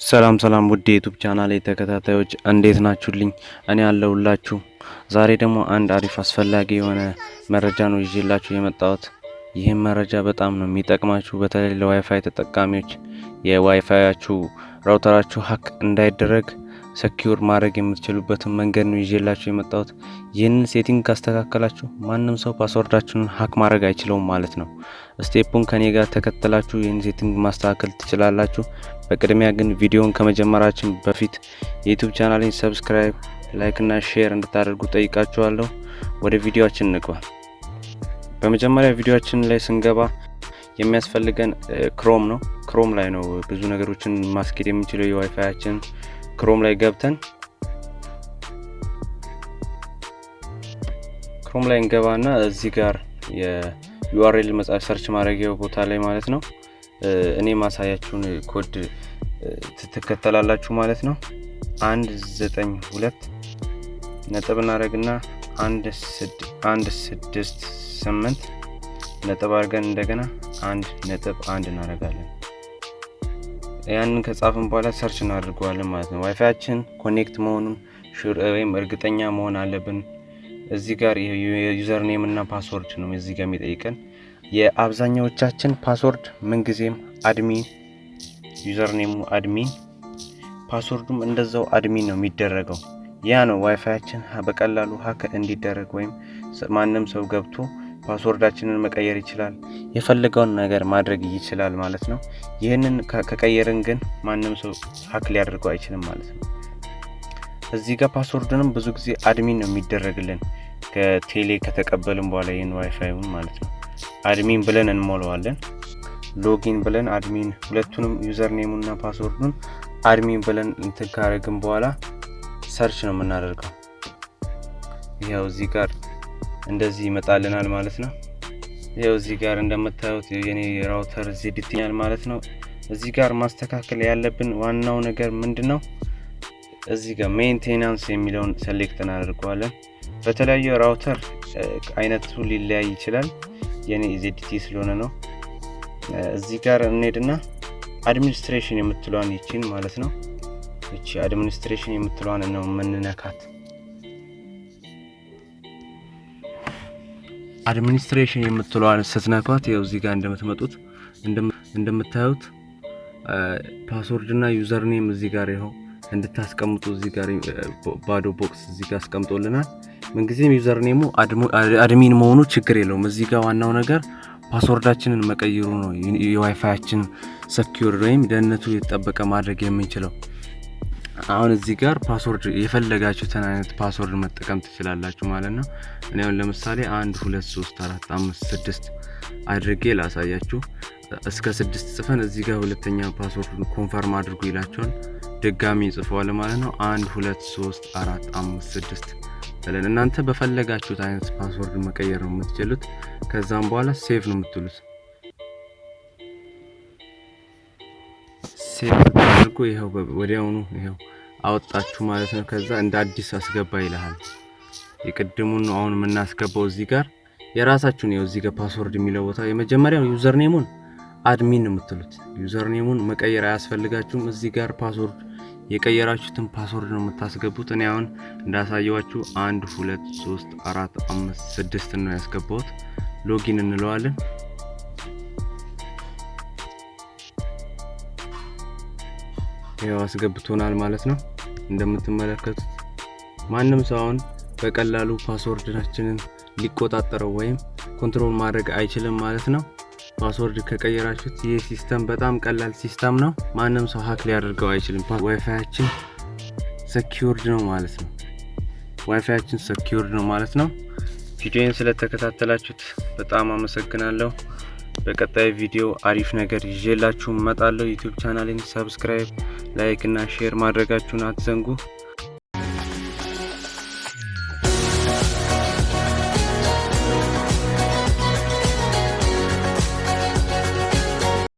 ሰላም ውድ የዩቲዩብ ቻናሌ ተከታታዮች እንዴት ናችሁልኝ? እኔ አለሁላችሁ። ዛሬ ደግሞ አንድ አሪፍ አስፈላጊ የሆነ መረጃ ነው ይዤላችሁ የመጣሁት። ይህም መረጃ በጣም ነው የሚጠቅማችሁ፣ በተለይ ለዋይፋይ ተጠቃሚዎች። የዋይፋያችሁ ራውተራችሁ ሀክ እንዳይደረግ ሰኪዩር ማድረግ የምትችሉበትን መንገድ ነው ይዤላችሁ የመጣሁት። ይህንን ሴቲንግ ካስተካከላችሁ ማንም ሰው ፓስወርዳችሁን ሀክ ማድረግ አይችለውም ማለት ነው። ስቴፑን ከኔ ጋር ተከተላችሁ ይህን ሴቲንግ ማስተካከል ትችላላችሁ። በቅድሚያ ግን ቪዲዮውን ከመጀመራችን በፊት የዩቲዩብ ቻናሌን ሰብስክራይብ፣ ላይክ እና ሼር እንድታደርጉ ጠይቃችኋለሁ። ወደ ቪዲዮአችን እንግባ። በመጀመሪያ ቪዲዮአችን ላይ ስንገባ የሚያስፈልገን ክሮም ነው። ክሮም ላይ ነው ብዙ ነገሮችን ማስኬድ የምንችለው የዋይፋያችን። ክሮም ላይ ገብተን ክሮም ላይ እንገባና እዚህ ጋር የዩአርኤል መጻፍ ሰርች ማድረጊያው ቦታ ላይ ማለት ነው እኔ ማሳያችሁን ኮድ ትከተላላችሁ ማለት ነው። 192 ነጥብ እናደርግና 168 ነጥብ አድርገን እንደገና 1.1 እናደርጋለን። ያንን ከጻፍን በኋላ ሰርች እናደርገዋለን ማለት ነው። ዋይፋያችን ኮኔክት መሆኑን ወይም እርግጠኛ መሆን አለብን። እዚህ ጋር የዩዘር ኔም እና ፓስወርድ ነው እዚህ ጋር የሚጠይቀን። የአብዛኛዎቻችን ፓስወርድ ምንጊዜም አድሚን፣ ዩዘር ኔሙ አድሚን፣ ፓስወርዱም እንደዛው አድሚን ነው የሚደረገው። ያ ነው ዋይፋያችን በቀላሉ ሀክ እንዲደረግ ወይም ማንም ሰው ገብቶ ፓስወርዳችንን መቀየር ይችላል፣ የፈለገውን ነገር ማድረግ ይችላል ማለት ነው። ይህንን ከቀየርን ግን ማንም ሰው ሀክ ሊያደርገው አይችልም ማለት ነው። እዚህ ጋር ፓስወርድንም ብዙ ጊዜ አድሚን ነው የሚደረግልን ከቴሌ ከተቀበልን በኋላ ይህን ዋይፋዩን ማለት ነው። አድሚን ብለን እንሞላዋለን። ሎጊን ብለን አድሚን፣ ሁለቱንም ዩዘር ኔሙና ፓስወርዱን አድሚን ብለን እንትን ካደረግን በኋላ ሰርች ነው የምናደርገው። ይሄው እዚህ ጋር እንደዚህ ይመጣልናል ማለት ነው። ይሄው እዚህ ጋር እንደምታዩት የኔ ራውተር ዜድቲኛል ማለት ነው። እዚህ ጋር ማስተካከል ያለብን ዋናው ነገር ምንድነው? እዚህ ጋር ሜንቴናንስ የሚለውን ሴሌክት እናደርገዋለን። በተለያዩ ራውተር አይነቱ ሊለያይ ይችላል። የኔ ዜድቲ ስለሆነ ነው። እዚህ ጋር እንሄድና አድሚኒስትሬሽን የምትለዋን ይቺን ማለት ነው። እቺ አድሚኒስትሬሽን የምትለዋን ነው የምንነካት። አድሚኒስትሬሽን የምትለዋን ስትነኳት ይኸው እዚህ ጋር እንደምታዩት ፓስወርድ እና ዩዘር ኔም እዚህ ጋር ይኸው እንድታስቀምጡ እዚህ ጋር ባዶ ቦክስ እዚህ ጋር አስቀምጦልናል። ምንጊዜም ዩዘር ኔሙ አድሚን መሆኑ ችግር የለውም። እዚህ ጋር ዋናው ነገር ፓስወርዳችንን መቀየሩ ነው። የዋይፋያችን ሰኪዩር ወይም ደህንነቱ የተጠበቀ ማድረግ የምንችለው። አሁን እዚህ ጋር ፓስወርድ የፈለጋችሁትን አይነት ፓስወርድ መጠቀም ትችላላችሁ ማለት ነው። እኔ አሁን ለምሳሌ 1 2 3 4 5 6 አድርጌ ላሳያችሁ። እስከ 6 ጽፈን እዚህ ጋር ሁለተኛ ፓስወርዱን ኮንፈርም አድርጉ ይላችኋል። ድጋሚ ጽፈዋል ማለት ነው። 1 2 3 4 5 6 ብለን እናንተ በፈለጋችሁት አይነት ፓስወርድ መቀየር ነው የምትችሉት። ከዛም በኋላ ሴቭ ነው የምትሉት። ሴቭ አድርጉ። ይሄው ወዲያውኑ ይሄው አወጣችሁ ማለት ነው። ከዛ እንደ አዲስ አስገባ ይላል። የቅድሙን ነው አሁን የምናስገባው። እዚህ ጋር የራሳችሁን ነው እዚህ ጋር ፓስወርድ የሚለው ቦታ የመጀመሪያው ዩዘር ኔሙን አድሚን ነው የምትሉት። ዩዘር ኔሙን መቀየር አያስፈልጋችሁም። እዚህ ጋር ፓስወርድ የቀየራችሁትን ፓስወርድ ነው የምታስገቡት። እኔ አሁን እንዳሳየዋችሁ 1 2 3 4 5 6 ነው ያስገባሁት። ሎጊን እንለዋለን። ይሄው አስገብቶናል ማለት ነው። እንደምትመለከቱት ማንም ሰው አሁን በቀላሉ ፓስወርዳችንን ሊቆጣጠረው ወይም ኮንትሮል ማድረግ አይችልም ማለት ነው። ፓስወርድ ከቀየራችሁት ይህ ሲስተም በጣም ቀላል ሲስተም ነው። ማንም ሰው ሀክ ሊያደርገው አይችልም። ዋይፋያችን ሰኪዩርድ ነው ማለት ነው። ዋይፋያችን ሰኪዩርድ ነው ማለት ነው። ቪዲዮን ስለተከታተላችሁት በጣም አመሰግናለሁ። በቀጣይ ቪዲዮ አሪፍ ነገር ይዤላችሁ እመጣለሁ። ዩቲዩብ ቻናሌን ሰብስክራይብ፣ ላይክ እና ሼር ማድረጋችሁን አትዘንጉ።